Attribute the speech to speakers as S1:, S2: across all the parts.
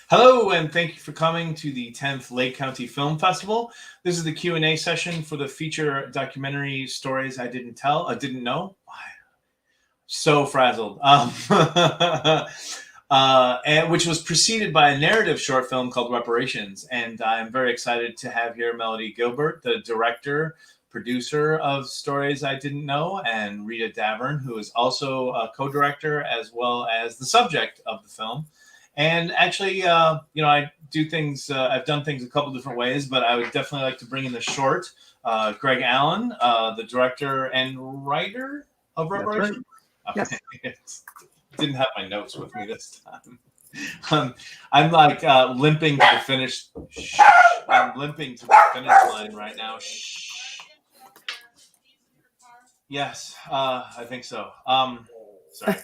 S1: Hello, and thank you for coming to the 10th Lake County Film Festival. This is the Q&A session for the feature documentary Stories I Didn't Know. So frazzled. And which was preceded by a narrative short film called Reparations. And I'm very excited to have here Melody Gilbert, the director, producer of Stories I Didn't Know, and Rita Davern, who is also a co-director as well as the subject of the film. And actually, I do things, I've done things a couple different ways, but I would definitely like to bring in the short, Greg Allen, the director and writer of Reparations.
S2: That's right.
S1: Okay. Yes. Didn't have my notes with me this time. I'm like limping to the finish. I'm limping to the finish line right now. Yes, I think so. Sorry.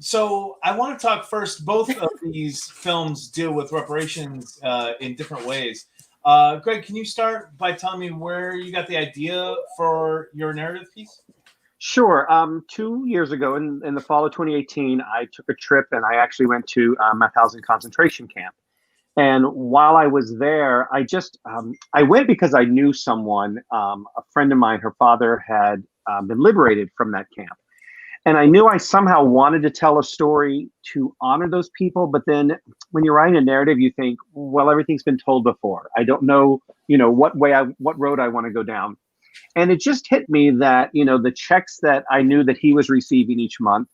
S1: So I want to talk first. Both of these films deal with reparations in different ways. Greg, can you start by telling me where you got the idea for your narrative piece?
S2: Sure. 2 years ago, in the fall of 2018, I took a trip and I actually went to Mauthausen concentration camp. And while I was there, I went because I knew someone, a friend of mine. Her father had been liberated from that camp. And I knew I somehow wanted to tell a story to honor those people. But then when you're writing a narrative, you think, well, everything's been told before. I don't know, what road I want to go down. And it just hit me that, the checks that I knew that he was receiving each month,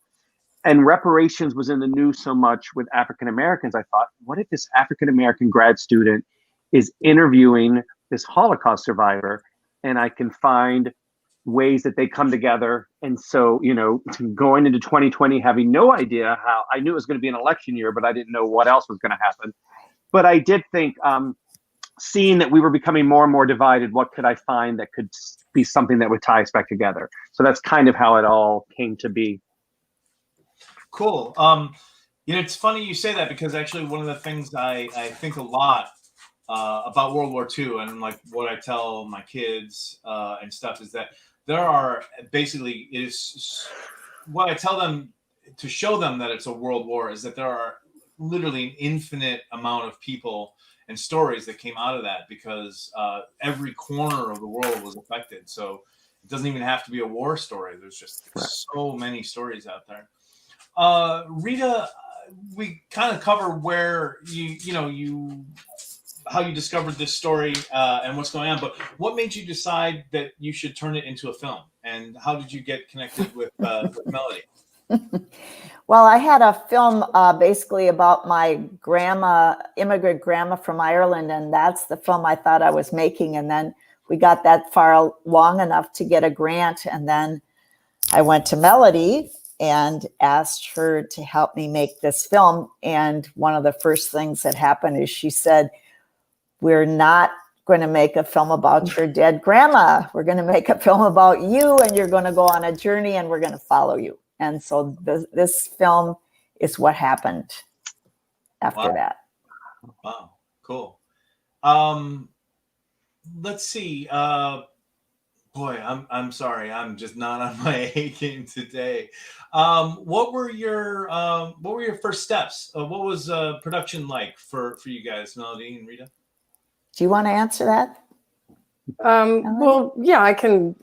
S2: and reparations was in the news so much with African Americans. I thought, what if this African American grad student is interviewing this Holocaust survivor, and I can find ways that they come together. And so, going into 2020, having no idea how, I knew it was going to be an election year, but I didn't know what else was going to happen. But I did think, seeing that we were becoming more and more divided, what could I find that could be something that would tie us back together? So that's kind of how it all came to be.
S1: Cool. It's funny you say that, because actually one of the things I think a lot about World War II, and like what I tell my kids and stuff, is that there are basically, what I tell them to show them that it's a world war is that there are literally an infinite amount of people and stories that came out of that, because every corner of the world was affected. So it doesn't even have to be a war story. There's just so many stories out there. Rita, we kind of cover where how you discovered this story and what's going on, but what made you decide that you should turn it into a film, and how did you get connected with Melody?
S3: Well, I had a film basically about my immigrant grandma from Ireland, and that's the film I thought I was making. And then we got that far long enough to get a grant, and then I went to Melody and asked her to help me make this film. And one of the first things that happened is she said, "We're not going to make a film about your dead grandma. We're going to make a film about you, and you're going to go on a journey, and we're going to follow you." And so this film is what happened after that.
S1: Wow, cool. Let's see. Boy, I'm sorry. I'm just not on my A game today. What were your first steps? What was production like for you guys, Melody and Rita?
S3: Do you want to answer that?
S4: Well, yeah, I can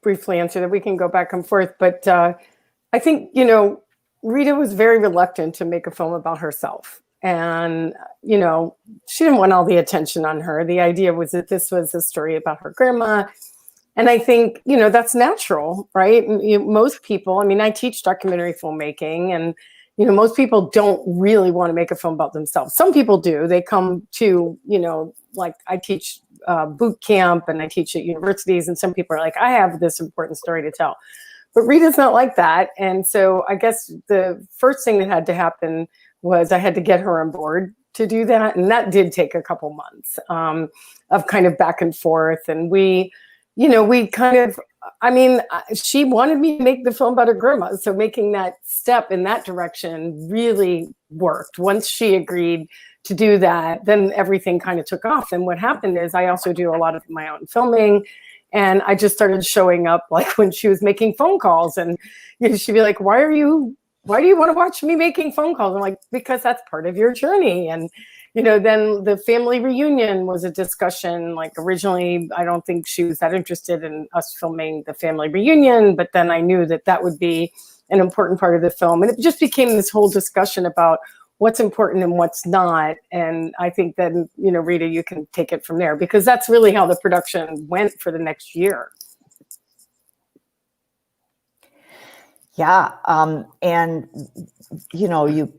S4: briefly answer that. We can go back and forth, but I think, Rita was very reluctant to make a film about herself. And, she didn't want all the attention on her. The idea was that this was a story about her grandma. And I think, that's natural, right? Most people, I teach documentary filmmaking, and, most people don't really want to make a film about themselves. Some people do. They come to, like I teach boot camp and I teach at universities, and some people are like, I have this important story to tell. But Rita's not like that. And so I guess the first thing that had to happen was I had to get her on board to do that. And that did take a couple months of kind of back and forth. And we kind of, she wanted me to make the film about her grandma. So making that step in that direction really worked. Once she agreed to do that, then everything kind of took off. And what happened is I also do a lot of my own filming. And I just started showing up like when she was making phone calls, and she'd be like, "Why are you why do you want to watch me making phone calls? I'm like, because that's part of your journey. And, you know, then the family reunion was a discussion. Like originally, I don't think she was that interested in us filming the family reunion, but then I knew that that would be an important part of the film. And it just became this whole discussion about what's important and what's not. And I think then, you know, Rita, you can take it from there, because that's really how the production went for the next year.
S3: Yeah. And, you know, you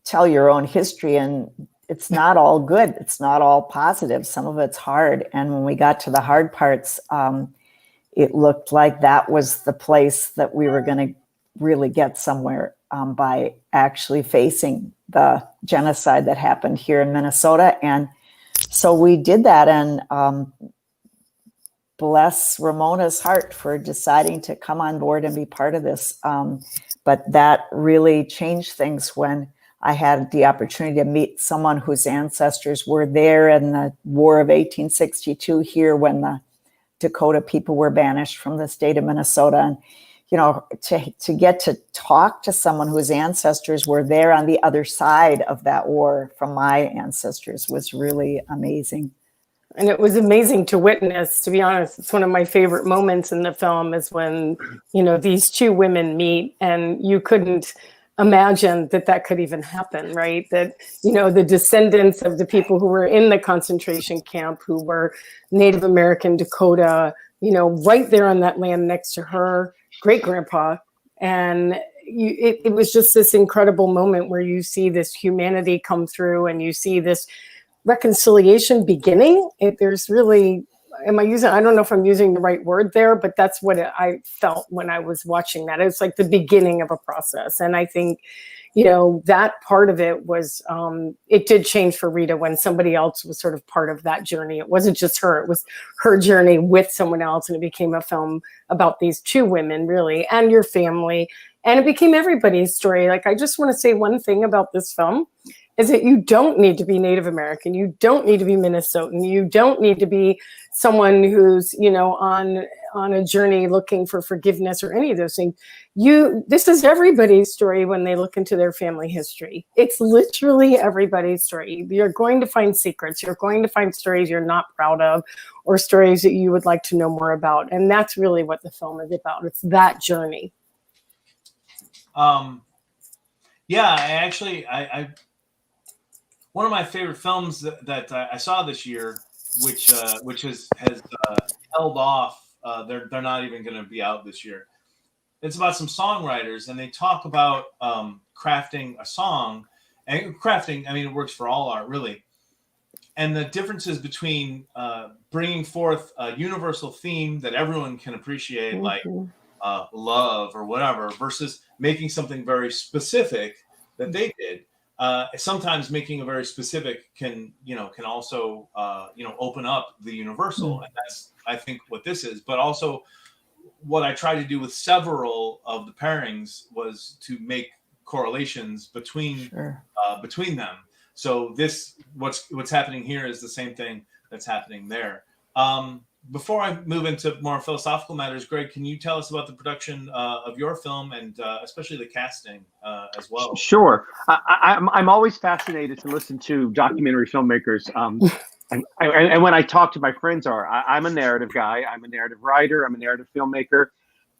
S3: tell your own history, and it's not all good. It's not all positive. Some of it's hard. And when we got to the hard parts, it looked like that was the place that we were going to really get somewhere, by actually facing the genocide that happened here in Minnesota. And so we did that, and bless Ramona's heart for deciding to come on board and be part of this. But that really changed things when I had the opportunity to meet someone whose ancestors were there in the War of 1862 here, when the Dakota people were banished from the state of Minnesota. And, you know, to get to talk to someone whose ancestors were there on the other side of that war from my ancestors was really amazing.
S4: And it was amazing to witness, to be honest. It's one of my favorite moments in the film is when, you know, these two women meet, and you couldn't imagine that that could even happen, right? That, you know, the descendants of the people who were in the concentration camp, who were Native American Dakota, you know, right there on that land next to her great grandpa. And it was just this incredible moment where you see this humanity come through, and you see this reconciliation beginning. There's really, I don't know if I'm using the right word there, but that's what I felt when I was watching that. It's like the beginning of a process. And I think, you know, that part of it was, it did change for Rita when somebody else was sort of part of that journey. It wasn't just her, it was her journey with someone else. And it became a film about these two women, really, and your family. And it became everybody's story. Like, I just want to say one thing about this film is that you don't need to be Native American. You don't need to be Minnesotan. You don't need to be someone who's, you know, on a journey looking for forgiveness or any of those things. This is everybody's story when they look into their family history. It's literally everybody's story. You're going to find secrets. You're going to find stories you're not proud of, or stories that you would like to know more about. And that's really what the film is about. It's that journey.
S1: Yeah, I one of my favorite films that I saw this year, which has held off. They're not even going to be out this year. It's about some songwriters, and they talk about crafting a song. And crafting, I mean, it works for all art, really. And the differences between bringing forth a universal theme that everyone can appreciate, like love or whatever, versus making something very specific that they did. Sometimes making a very specific can also open up the universal, and that's, I think, what this is. But also, what I tried to do with several of the pairings was to make correlations between them. So what's happening here is the same thing that's happening there. Before I move into more philosophical matters, Greg, can you tell us about the production of your film, and especially the casting as well?
S2: Sure. I'm always fascinated to listen to documentary filmmakers. And when I talk to my friends, I'm a narrative guy. I'm a narrative writer. I'm a narrative filmmaker.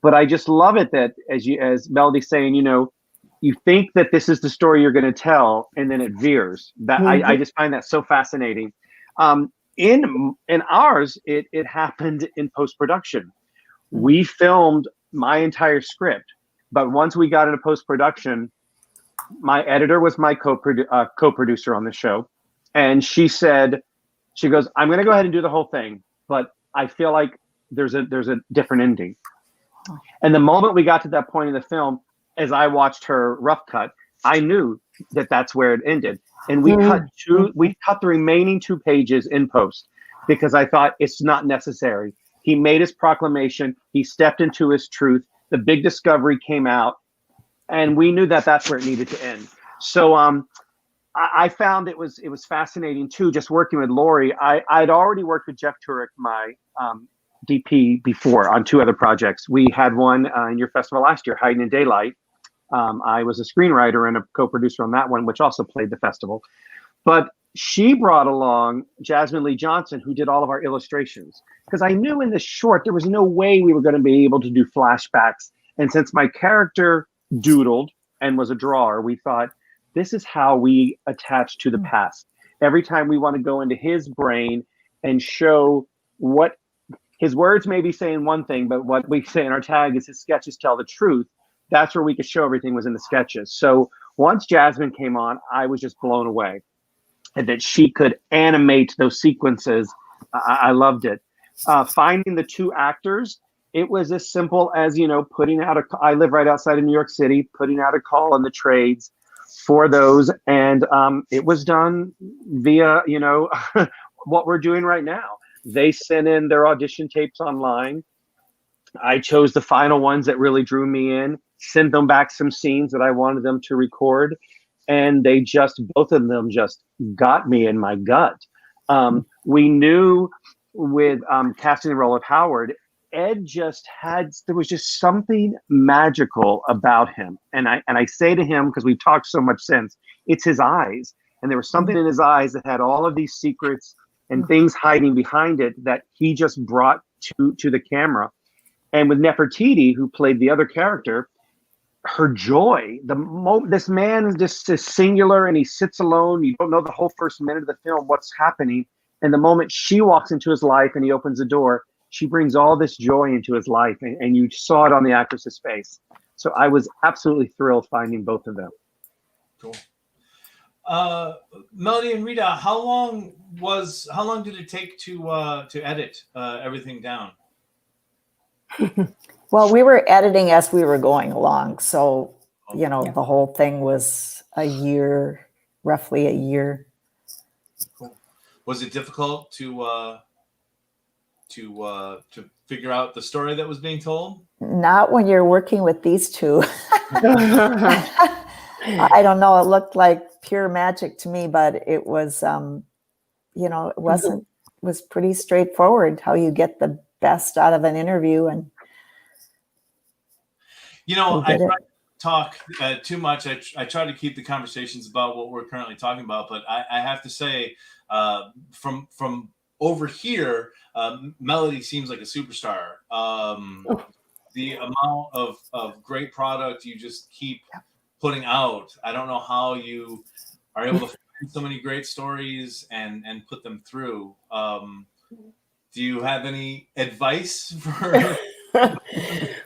S2: But I just love it that, as Melody's saying, you know, you think that this is the story you're going to tell, and then it veers. That I just find that so fascinating. In ours, it happened in post-production. We filmed my entire script, but once we got into post-production, my editor was my co-producer on the show, and she goes, "I'm going to go ahead and do the whole thing, but I feel like there's a different ending." And the moment we got to that point in the film, as I watched her rough cut, I knew that that's where it ended. And we cut the remaining 2 pages in post, because I thought it's not necessary. He made his proclamation. He stepped into his truth. The big discovery came out, and we knew that that's where it needed to end. So I found it was fascinating too, just working with Lori. I'd already worked with Jeff Turek, my DP, before on 2 other projects. We had one in your festival last year, Hiding in Daylight, I was a screenwriter and a co-producer on that one, which also played the festival. But she brought along Jasmine Lee Johnson, who did all of our illustrations, because I knew in the short there was no way we were going to be able to do flashbacks. And since my character doodled and was a drawer, we thought this is how we attach to the past. Every time we want to go into his brain and show what his words may be saying one thing, but what we say in our tag is his sketches tell the truth. That's where we could show everything was in the sketches. So once Jasmine came on, I was just blown away. And that she could animate those sequences. I loved it. Finding the two actors, it was as simple as, putting out I live right outside of New York City, putting out a call on the trades for those. And it was done via, what we're doing right now. They sent in their audition tapes online. I chose the final ones that really drew me in, sent them back some scenes that I wanted them to record. And they both of them just got me in my gut. We knew with casting the role of Howard, Ed there was just something magical about him. And I say to him, because we've talked so much since, it's his eyes. And there was something in his eyes that had all of these secrets and things hiding behind it that he just brought to the camera. And with Nefertiti, who played the other character, her joy, this man is just singular and he sits alone. You don't know the whole first minute of the film what's happening. And the moment she walks into his life and he opens the door, she brings all this joy into his life. And you saw it on the actress's face. So I was absolutely thrilled finding both of them.
S1: Cool. Melody and Rita, how long did it take to edit everything down?
S3: Well, we were editing as we were going along. So, the whole thing was roughly a year.
S1: Cool. Was it difficult to figure out the story that was being told?
S3: Not when you're working with these two. I don't know. It looked like pure magic to me, but it was, it was pretty straightforward how you get the best out of an interview. And
S1: I try to talk too much. I try to keep the conversations about what we're currently talking about, but I have to say, from over here, Melody seems like a superstar. The amount of great product you just keep putting out. I don't know how you are able to find so many great stories and put them through. Do you have any advice for?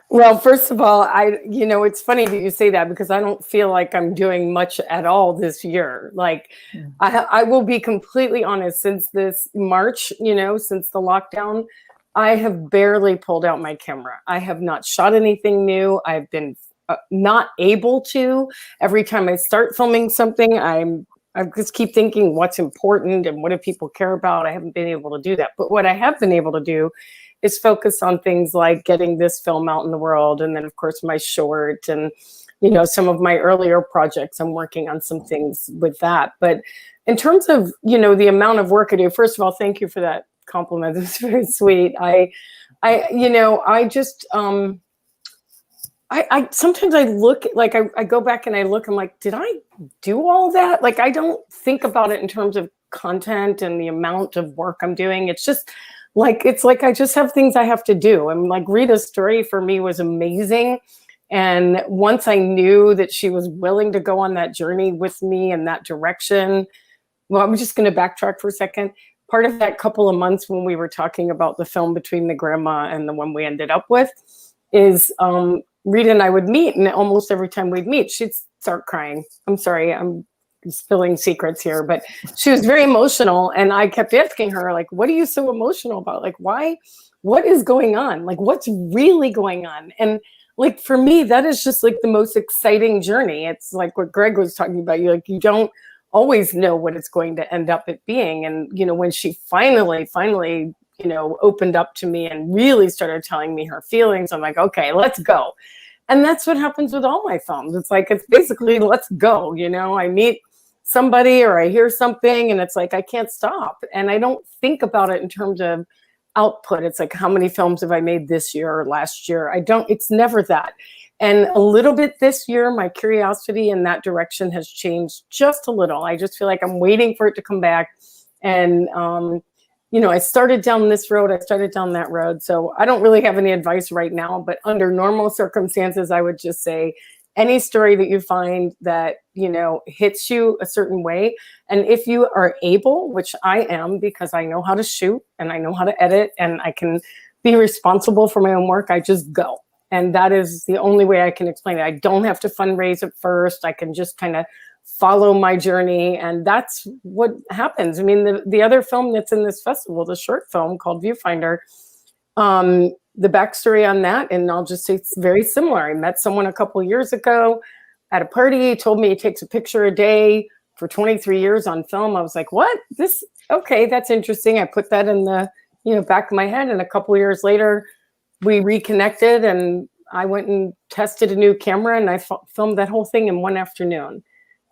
S4: Well, first of all, it's funny that you say that because I don't feel like I'm doing much at all this year. Like, I will be completely honest, since this March, since the lockdown, I have barely pulled out my camera. I have not shot anything new. I've been not able to. Every time I start filming something, I just keep thinking what's important and what do people care about. I haven't been able to do that. But what I have been able to do is focus on things like getting this film out in the world. And then, of course, my short and, some of my earlier projects, I'm working on some things with that. But in terms of, the amount of work I do, first of all, thank you for that compliment. It's very sweet. I sometimes I look, like I go back and I look, I'm like, did I do all that? Like, I don't think about it in terms of content and the amount of work I'm doing. It's just like, I just have things I have to do. And like Rita's story for me was amazing. And once I knew that she was willing to go on that journey with me in that direction, well, I'm just going to backtrack for a second. Part of that couple of months when we were talking about the film between the grandma and the one we ended up with is Rita and I would meet, and almost every time we'd meet, she'd start crying. I'm sorry, I'm spilling secrets here, but she was very emotional. And I kept asking her, like, what are you so emotional about? Like, why? What is going on? Like, what's really going on? And like, for me, that is just like the most exciting journey. It's like what Greg was talking about. You don't always know what it's going to end up at being. And, when she finally, opened up to me and really started telling me her feelings, I'm like, okay, let's go. And that's what happens with all my films. It's like, it's basically, let's go. I meet somebody or I hear something and it's like, I can't stop. And I don't think about it in terms of output. It's like, how many films have I made this year or last year? It's never that. And a little bit this year, my curiosity in that direction has changed just a little. I just feel like I'm waiting for it to come back. And, you know, I started down this road, I started down that road. So I don't really have any advice right now, but under normal circumstances, I would just say any story that you find that, you know, hits you a certain way. And if you are able, which I am, because I know how to shoot and I know how to edit and I can be responsible for my own work, I just go. And that is the only way I can explain it. I don't have to fundraise at first. I can just kind of follow my journey. And that's what happens. I mean, the other film that's in this festival, the short film called Viewfinder, the backstory on that, and I'll just say it's very similar. I met someone a couple of years ago at a party. He told me he takes a picture a day for 23 years on film. I was like, what? Okay, that's interesting. I put that in the, you know, back of my head. And a couple of years later, we reconnected and I went and tested a new camera and I filmed that whole thing in one afternoon.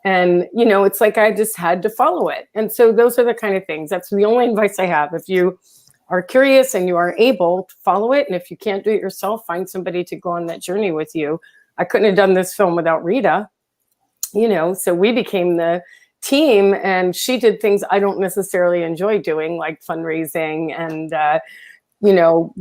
S4: And, you know, it's like I just had to follow it. And so those are the kind of things. That's the only advice I have. If you are curious and you are able to follow it, and if you can't do it yourself, find somebody to go on that journey with you. I couldn't have done this film without Rita, you know, so we became the team, and she did things I don't necessarily enjoy doing, like fundraising and, you know,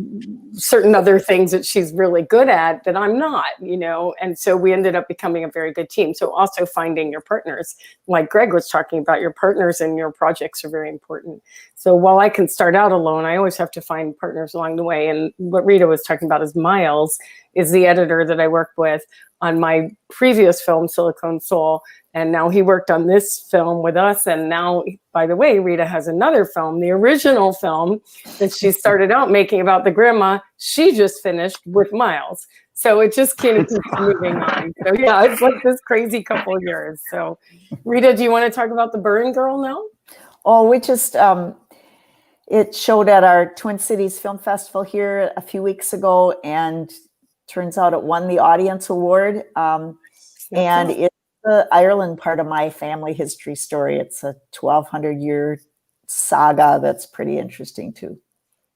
S4: certain other things that she's really good at that I'm not, you know, and so we ended up becoming a very good team. So also finding your partners, like Greg was talking about, your partners and your projects are very important. So while I can start out alone, I always have to find partners along the way. And what Rita was talking about is Miles is the editor that I worked with on my previous film, Silicone Soul. And now he worked on this film with us. And now, by the way, Rita has another film, the original film that she started out making about the grandma, she just finished with Miles. So it just keeps moving on. So yeah, it's like this crazy couple of years. So Rita, do you want to talk about the Burn Girl now?
S3: Oh, we just, it showed at our Twin Cities Film Festival here a few weeks ago, and turns out it won the audience award. And it's the Ireland part of my family history story. It's a 1,200-year saga that's pretty interesting too.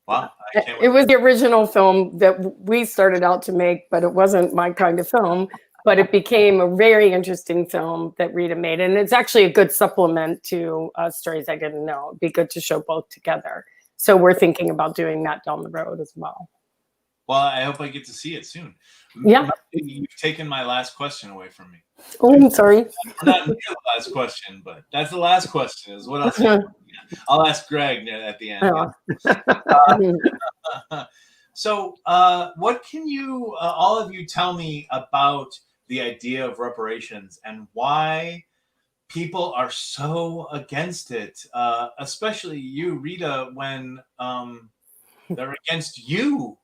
S1: Wow.
S4: It was the original film that we started out to make, but it wasn't my kind of film. But it became a very interesting film that Rita made. And it's actually a good supplement to stories I didn't know. It'd be good to show both together. So we're thinking about doing that down the road as well.
S1: Well, I hope I get to see it soon.
S4: Yeah.
S1: You've taken my last question away from me.
S4: Oh, I'm sorry.
S1: We're not near the last question, but that's the last question. Is what else? I'll ask Greg at the end. So what can you, all of you, tell me about the idea of reparations and why people are so against it, especially you, Rita, when they're against you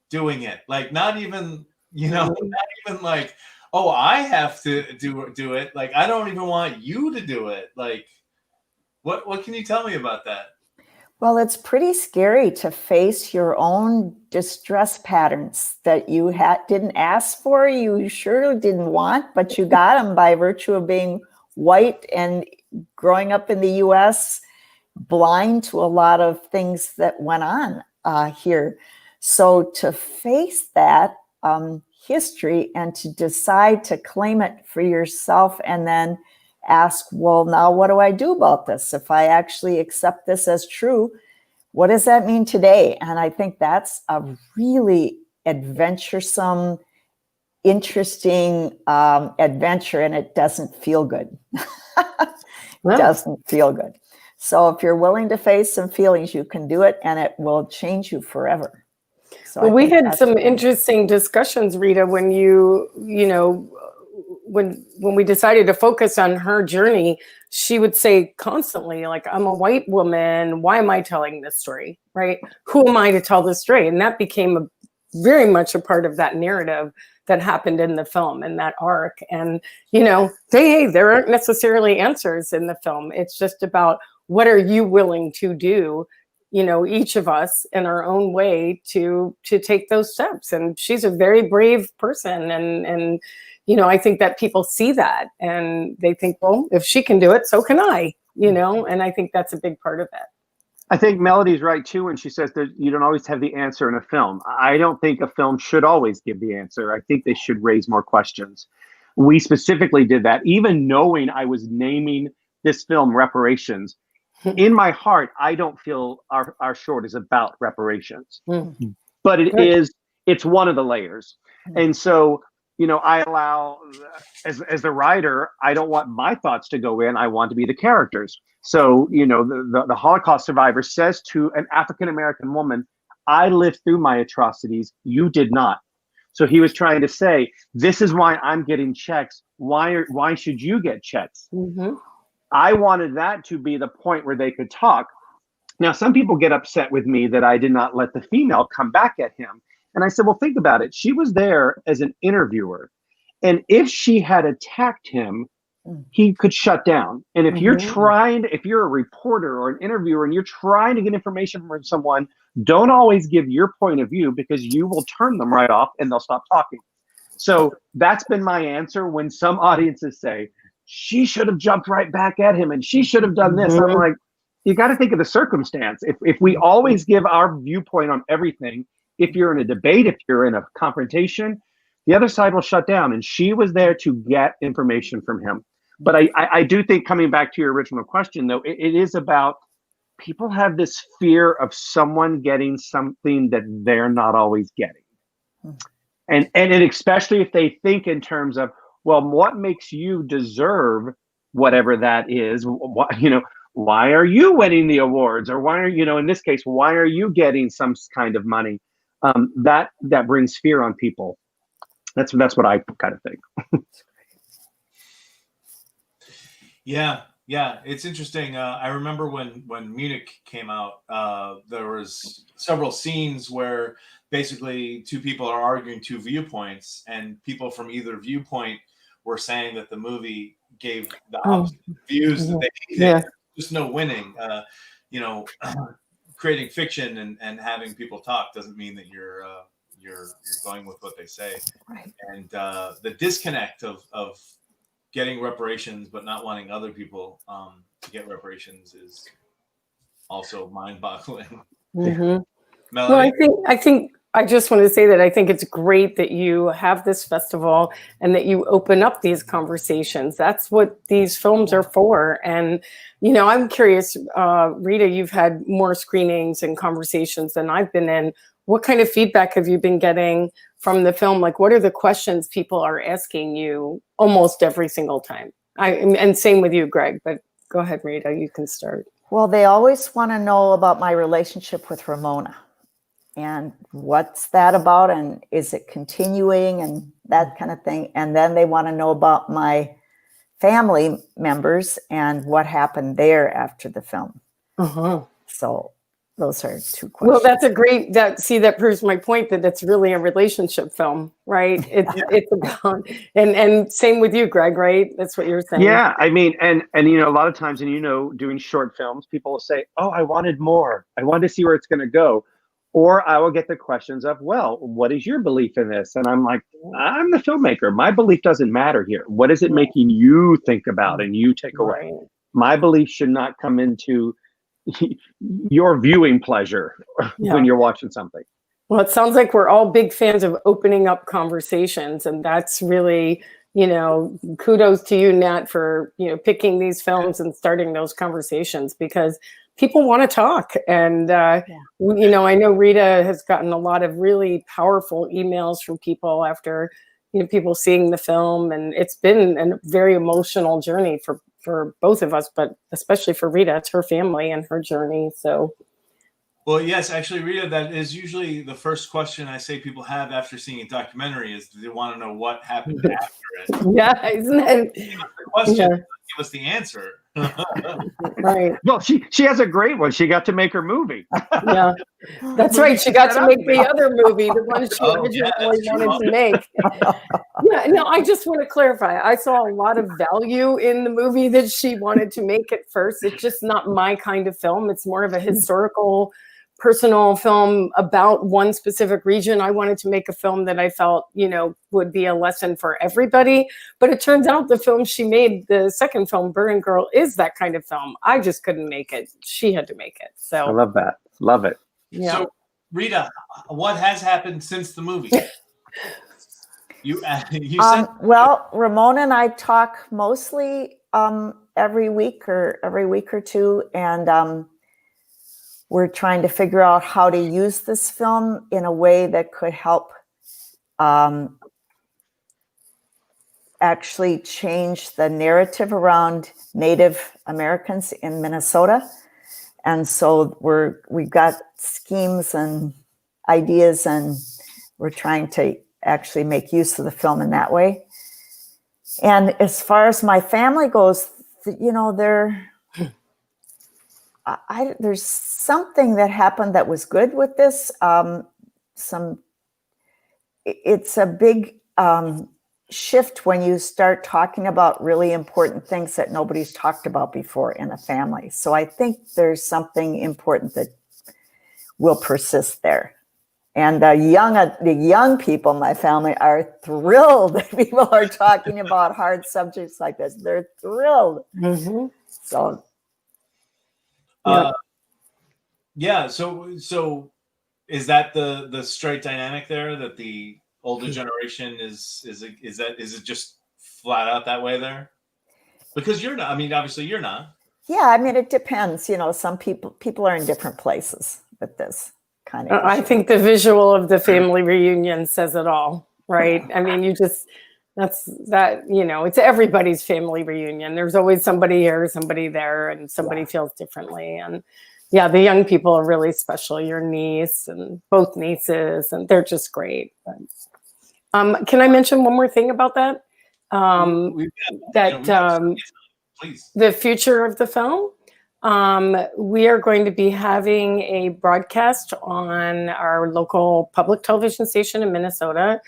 S1: doing it? Like, not even, you know, not even like, oh, I have to do it. Like, I don't even want you to do it. Like, what can you tell me about that?
S3: Well, it's pretty scary to face your own distress patterns that you didn't ask for, you sure didn't want, but you got them by virtue of being white and growing up in the U.S., blind to a lot of things that went on here. So to face that history and to decide to claim it for yourself and then ask, well, now what do I do about this? If I actually accept this as true, what does that mean today? And I think that's a really adventuresome, interesting adventure, and it doesn't feel good. It doesn't feel good. So if you're willing to face some feelings, you can do it, and it will change you forever. So
S4: well, we had some interesting discussions, Rita, when you know, when we decided to focus on her journey, she would say constantly, like, I'm a white woman. Why am I telling this story? Right? Who am I to tell this story? And that became very much a part of that narrative that happened in the film and that arc. And, you know, there aren't necessarily answers in the film. It's just about what are you willing to do, you know, each of us in our own way to take those steps. And she's a very brave person. And you know, I think that people see that and they think, well, if she can do it, so can I, you know, and I think that's a big part of it.
S2: I think Melody's right too when she says that you don't always have the answer in a film. I don't think a film should always give the answer. I think they should raise more questions. We specifically did that, even knowing I was naming this film Reparations. In my heart, I don't feel our short is about reparations, but it's one of the layers. And so, I allow, as the writer, I don't want my thoughts to go in. I want to be the characters. So, the Holocaust survivor says to an African-American woman, I lived through my atrocities. You did not. So he was trying to say, this is why I'm getting checks. Why should you get checks? I wanted that to be the point where they could talk. Now, some people get upset with me that I did not let the female come back at him. And I said, well, think about it. She was there as an interviewer. And if she had attacked him, he could shut down. And if you're a reporter or an interviewer and you're trying to get information from someone, don't always give your point of view because you will turn them right off and they'll stop talking. So that's been my answer when some audiences say, she should have jumped right back at him and she should have done this. I'm like, you got to think of the circumstance. If we always give our viewpoint on everything, if you're in a debate, if you're in a confrontation, the other side will shut down. And she was there to get information from him. But I do think, coming back to your original question, though, it is about people have this fear of someone getting something that they're not always getting. And especially if they think in terms of, well, what makes you deserve whatever that is? Why are you winning the awards? Or why are, in this case, why are you getting some kind of money? That brings fear on people. That's what I kind of think.
S1: Yeah, it's interesting. I remember when Munich came out, there was several scenes where basically two people are arguing two viewpoints, and people from either viewpoint were saying that the movie gave the opposite views that they needed. There's no winning. Creating fiction and having people talk doesn't mean that you're going with what they say.
S3: Right.
S1: And the disconnect of getting reparations but not wanting other people to get reparations is also mind-boggling.
S4: Well,
S1: Melody?
S4: I think I just want to say that I think it's great that you have this festival and that you open up these conversations. That's what these films are for. And, I'm curious, Rita, you've had more screenings and conversations than I've been in. What kind of feedback have you been getting from the film? Like, what are the questions people are asking you almost every single time? And same with you, Greg, but go ahead, Rita, you can start.
S3: Well, they always want to know about my relationship with Ramona and what's that about, and is it continuing, and that kind of thing. And then they want to know about my family members and what happened there after the film. So those are two questions.
S4: Well, that's a great, that proves my point that it's really a relationship film, right? It's about, and same with you, Greg, right? That's what you're saying.
S2: Yeah, I mean, and a lot of times, and doing short films, people will say, oh, I wanted more. I wanted to see where it's going to go. Or I will get the questions of, well, what is your belief in this? And I'm like, I'm the filmmaker. My belief doesn't matter here. What is it making you think about and you take away? My belief should not come into your viewing pleasure when you're watching something.
S4: Well, it sounds like we're all big fans of opening up conversations, and that's really, kudos to you, Nat, for picking these films and starting those conversations, because people want to talk. And I know Rita has gotten a lot of really powerful emails from people after people seeing the film, and it's been a very emotional journey for both of us, but especially for Rita. It's her family and her journey. So,
S1: well, yes, actually, Rita, that is usually the first question I say people have after seeing a documentary is, do they want to know what happened after it?
S4: Yeah, isn't it?
S1: Give us the question, give us the answer.
S4: Right.
S2: Well, she has a great one. She got to make her movie.
S4: Yeah, that's right. She got to make the other movie, the one she originally wanted to make. Yeah, no, I just want to clarify. I saw a lot of value in the movie that she wanted to make at first. It's just not my kind of film. It's more of a historical personal film about one specific region. I wanted to make a film that I felt, would be a lesson for everybody. But it turns out the film she made, the second film, Burn Girl, is that kind of film. I just couldn't make it. She had to make it. So
S2: I love that. Love it.
S4: Yeah.
S1: So, Rita, what has happened since the movie? You said
S3: well, Ramona and I talk mostly every week or two, and we're trying to figure out how to use this film in a way that could help actually change the narrative around Native Americans in Minnesota. And so we've got schemes and ideas, and we're trying to actually make use of the film in that way. And as far as my family goes, there's something that happened that was good with this. It's a big shift when you start talking about really important things that nobody's talked about before in a family. So I think there's something important that will persist there. And the young people in my family are thrilled that people are talking about hard subjects like this. They're thrilled.
S4: Mm-hmm.
S3: So,
S1: yeah. So is that the straight dynamic there, that the older generation is it just flat out that way there? Because you're not. I mean, obviously you're not.
S3: Yeah, I mean, it depends. Some people are in different places with this kind of issue.
S4: I think the visual of the family reunion says it all, right? I mean, it's everybody's family reunion. There's always somebody here, somebody there, and somebody feels differently. And yeah, the young people are really special. Your niece and both nieces, and they're just great. Can I mention one more thing about that?
S1: Please.
S4: The future of the film. We are going to be having a broadcast on our local public television station in Minnesota.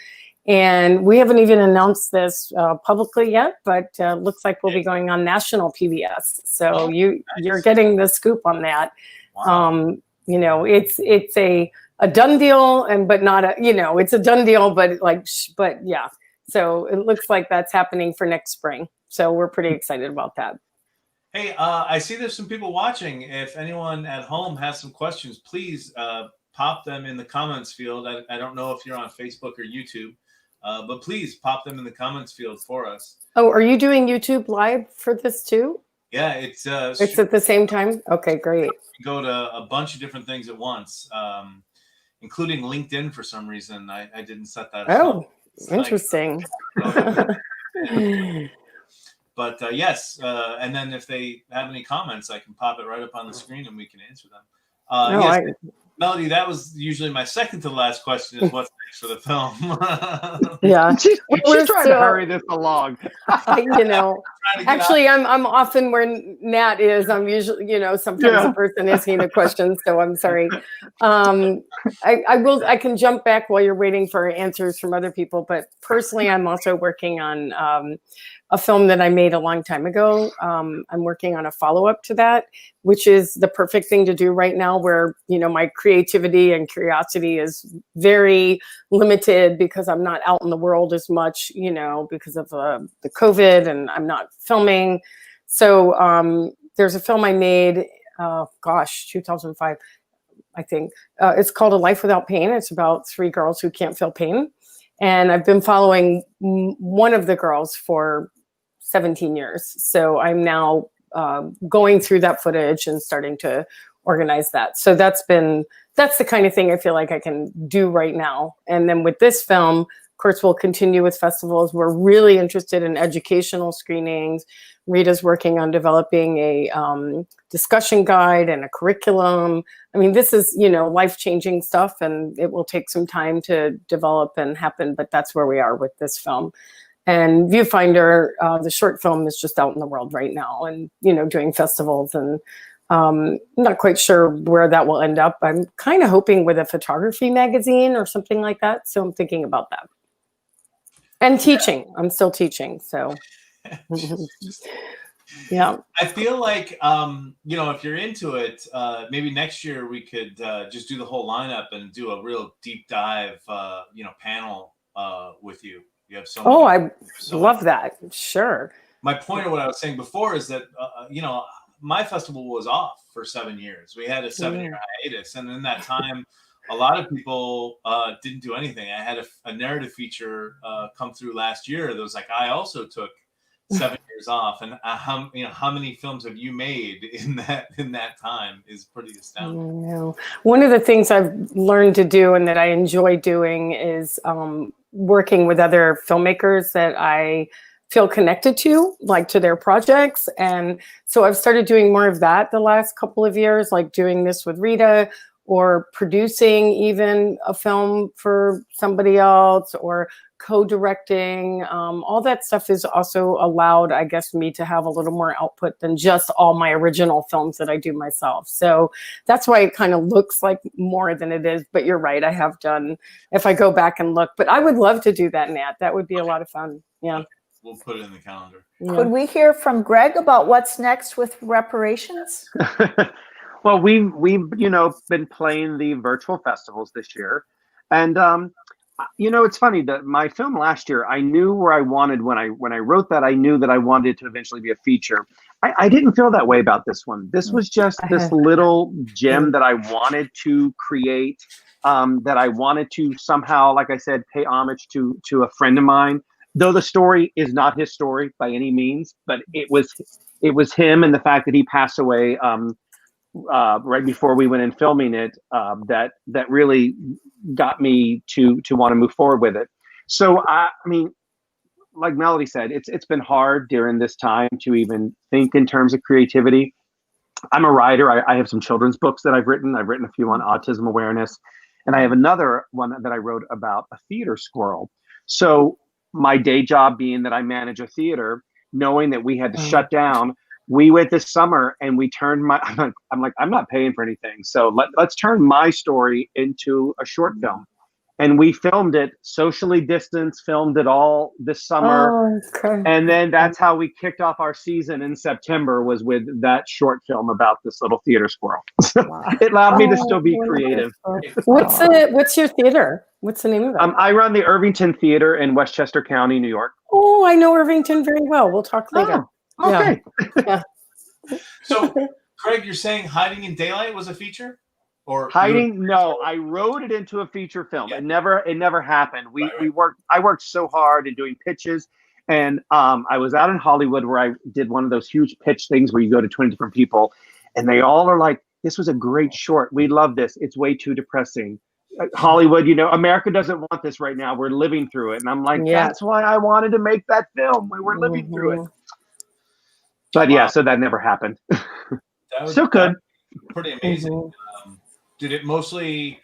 S4: And we haven't even announced this publicly yet, but looks like we'll be going on national PBS. So you're getting the scoop on that.
S1: Wow.
S4: It's a done deal, but not it's a done deal, but yeah. So it looks like that's happening for next spring. So we're pretty excited about that.
S1: Hey, I see there's some people watching. If anyone at home has some questions, please pop them in the comments field. I don't know if you're on Facebook or YouTube, but please pop them in the comments field for us.
S4: Oh, are you doing YouTube Live for this too?
S1: Yeah, it's
S4: at the same time? Okay, great.
S1: Go to a bunch of different things at once, including LinkedIn for some reason. I didn't set that up.
S4: Oh, interesting.
S1: But yes, and then if they have any comments, I can pop it right up on the screen and we can answer them. Yes, Melody, that was usually my second to the last question, is what's next for the film?
S2: Yeah, she's trying to hurry this along.
S4: Actually, I'm often where Nat is. I'm usually, sometimes the person asking the question, so I'm sorry. I can jump back while you're waiting for answers from other people, but personally, I'm also working on a film that I made a long time ago. I'm working on a follow-up to that, which is the perfect thing to do right now, where, my creativity and curiosity is very limited because I'm not out in the world as much, because of the COVID, and I'm not filming. So there's a film I made, 2005, I think. It's called A Life Without Pain. It's about 3 girls who can't feel pain. And I've been following one of the girls for 17 years. So I'm now going through that footage and starting to organize that. So that's the kind of thing I feel like I can do right now. And then with this film, of course, we'll continue with festivals. We're really interested in educational screenings. Rita's working on developing a discussion guide and a curriculum. I mean, this is, life-changing stuff, and it will take some time to develop and happen, but that's where we are with this film. And Viewfinder, the short film, is just out in the world right now and, doing festivals, and I'm not quite sure where that will end up. I'm kind of hoping with a photography magazine or something like that. So I'm thinking about that. And teaching. I'm still teaching, so. Yeah.
S1: I feel like, if you're into it, maybe next year we could just do the whole lineup and do a real deep dive, panel with you. You have so
S4: Oh,
S1: many.
S4: I love that. Sure.
S1: My point of what I was saying before is that, my festival was off for 7 years. We had a 7-year hiatus. And in that time, a lot of people didn't do anything. I had a narrative feature come through last year that was like, I also took 7 years off. And how many films have you made in that time is pretty astounding.
S4: No. One of the things I've learned to do and that I enjoy doing is working with other filmmakers that I feel connected to, like to their projects. And so I've started doing more of that the last couple of years, like doing this with Rita, or producing even a film for somebody else, or co-directing. All that stuff is also allowed, I guess, me to have a little more output than just all my original films that I do myself. So that's why it kind of looks like more than it is. But you're right, I have done, if I go back and look. But I would love to do that, Nat. That would be a lot of fun. Yeah.
S1: We'll put it in the calendar.
S4: Yeah.
S3: Could we hear from Greg about what's next with Reparations?
S2: Well, we've been playing the virtual festivals this year, and it's funny that my film last year, I knew where I wanted when I wrote that. I knew that I wanted it to eventually be a feature. I didn't feel that way about this one. This was just this little gem that I wanted to create, that I wanted to somehow, like I said, pay homage to a friend of mine. Though the story is not his story by any means, but it was him, and the fact that he passed away right before we went in filming it, that really got me to want to move forward with it. So I mean, like Melody said, it's been hard during this time to even think in terms of creativity. I'm a writer. I have some children's books that I've written. I've written a few on autism awareness, and I have another one that I wrote about a theater squirrel. So my day job being that I manage a theater, knowing that we had to shut down, we went this summer and we turned I'm not paying for anything. So let's turn my story into a short film. And we filmed it socially distanced, filmed it all this summer.
S4: Okay.
S2: And then that's how we kicked off our season in September, was with that short film about this little theater squirrel. It allowed me to still be creative.
S4: What's your theater? What's the name of it?
S2: I run the Irvington Theater in Westchester County, New York.
S4: Oh, I know Irvington very well. We'll talk later.
S2: Oh, okay.
S4: Yeah.
S1: So, Craig, you're saying Hiding in Daylight was a feature? Or
S2: Hiding? No, I wrote it into a feature film. Yeah. It never happened. I worked so hard in doing pitches, and I was out in Hollywood where I did one of those huge pitch things where you go to 20 different people, and they all are like, "This was a great short. We love this. It's way too depressing." Hollywood, America doesn't want this right now. We're living through it. And I'm like, that's why I wanted to make that film. We were living through it. But so that never happened. So good.
S1: Pretty amazing. Did it mostly,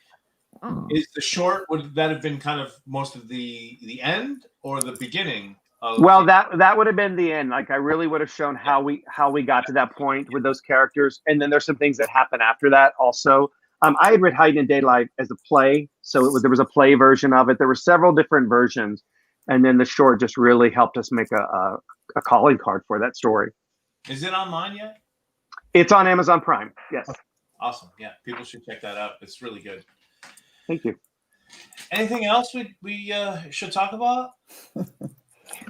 S1: is the short, would that have been kind of most of the end or the beginning?
S2: Well, that would have been the end. Like, I really would have shown how we got to that point with those characters. And then there's some things that happen after that also. I had read Hiding in Daylight as a play, so there was a play version of it. There were several different versions, and then the short just really helped us make a calling card for that story.
S1: Is it online yet?
S2: It's on Amazon Prime. Yes.
S1: Awesome. Yeah, people should check that out. It's really good.
S2: Thank you.
S1: Anything else we should talk about?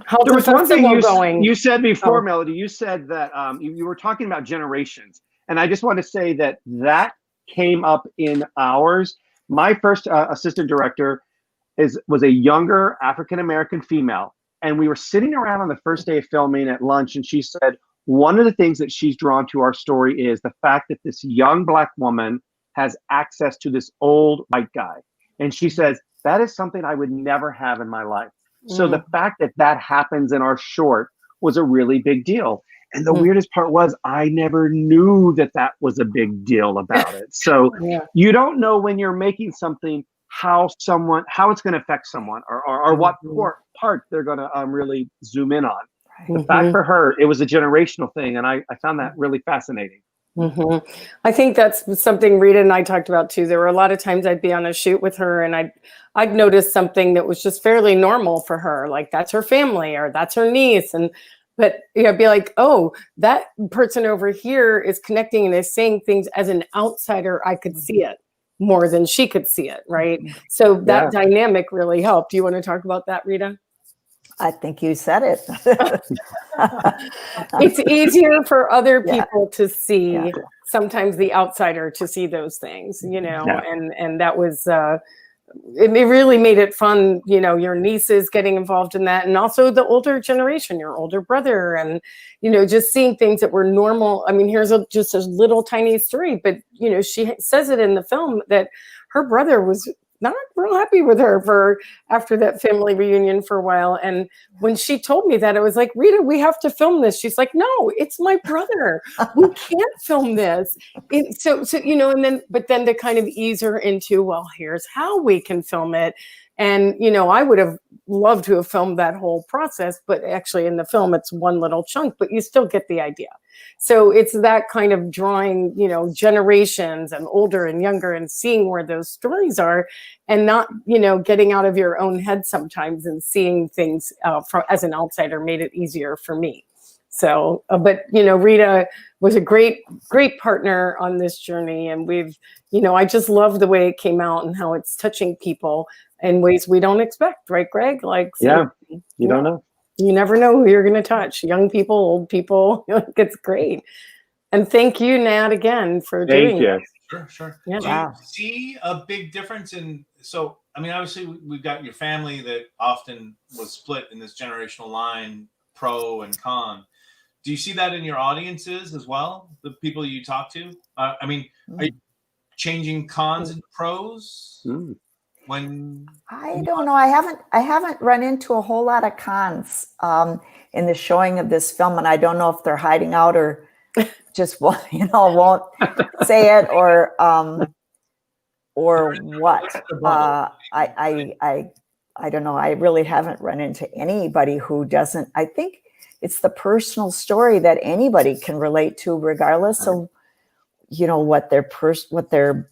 S4: How's the festival going?
S2: You said before, Melody. You said that you were talking about generations, and I just want to say that came up in ours. My first assistant director was a younger African-American female, and we were sitting around on the first day of filming at lunch, and she said one of the things that she's drawn to our story is the fact that this young Black woman has access to this old white guy, and she says that is something I would never have in my life. So the fact that happens in our short was a really big deal. And the weirdest part was I never knew that was a big deal about it. So you don't know when you're making something how it's going to affect someone or what part they're going to really zoom in on. The fact for her, it was a generational thing. And I found that really fascinating.
S4: I think that's something Rita and I talked about too. There were a lot of times I'd be on a shoot with her and I'd notice something that was just fairly normal for her. Like that's her family or that's her niece. And But be like, oh, that person over here is connecting and is saying things as an outsider. I could see it more than she could see it, right? So that dynamic really helped. Do you want to talk about that, Rita?
S3: I think you said it.
S4: It's easier for other people to see, sometimes the outsider to see those things, and that was, it really made it fun, your nieces getting involved in that, and also the older generation, your older brother, and, just seeing things that were normal. I mean, here's just a little tiny story, but, she says it in the film that her brother was not real happy with her for after that family reunion for a while. And when she told me that, I was like, Rita, we have to film this. She's like, no, it's my brother. We can't film this. So, but then to kind of ease her into, well, here's how we can film it. And, I would have loved to have filmed that whole process, but actually in the film, it's one little chunk, but you still get the idea. So it's that kind of drawing, generations and older and younger and seeing where those stories are and not, getting out of your own head sometimes and seeing things as an outsider made it easier for me. So, but, Rita was a great partner on this journey. And we've, I just love the way it came out and how it's touching people in ways we don't expect. Right, Greg?
S2: You don't know.
S4: You never know who you're going to touch. Young people, old people. It's great. And thank you, Nat, again for doing it.
S1: Sure.
S4: Yeah.
S1: Do you see a big difference so, I mean, obviously we've got your family that often was split in this generational line, pro and con. Do you see that in your audiences as well? The people you talk to? Are you changing cons into pros? When
S3: I don't know. I haven't run into a whole lot of cons in the showing of this film, and I don't know if they're hiding out or just won't say it or what. I don't know. I really haven't run into anybody who doesn't. I think it's the personal story that anybody can relate to, regardless of what their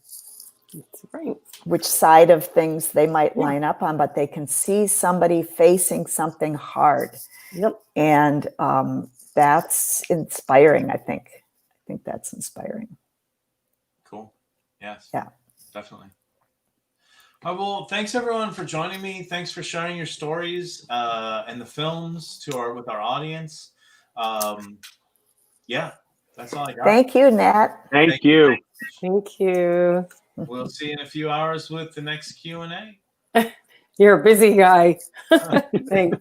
S3: which side of things they might line up on, but they can see somebody facing something hard.
S4: Yep.
S3: And that's inspiring, I think. I think that's inspiring.
S1: Cool. Yes.
S3: Yeah.
S1: Definitely. Well, thanks everyone for joining me. Thanks for sharing your stories and the films with our audience. That's all I got.
S3: Thank you, Nat.
S2: Thank you.
S4: Thank you.
S1: We'll see you in a few hours with the next Q&A.
S4: You're a busy guy. Thanks.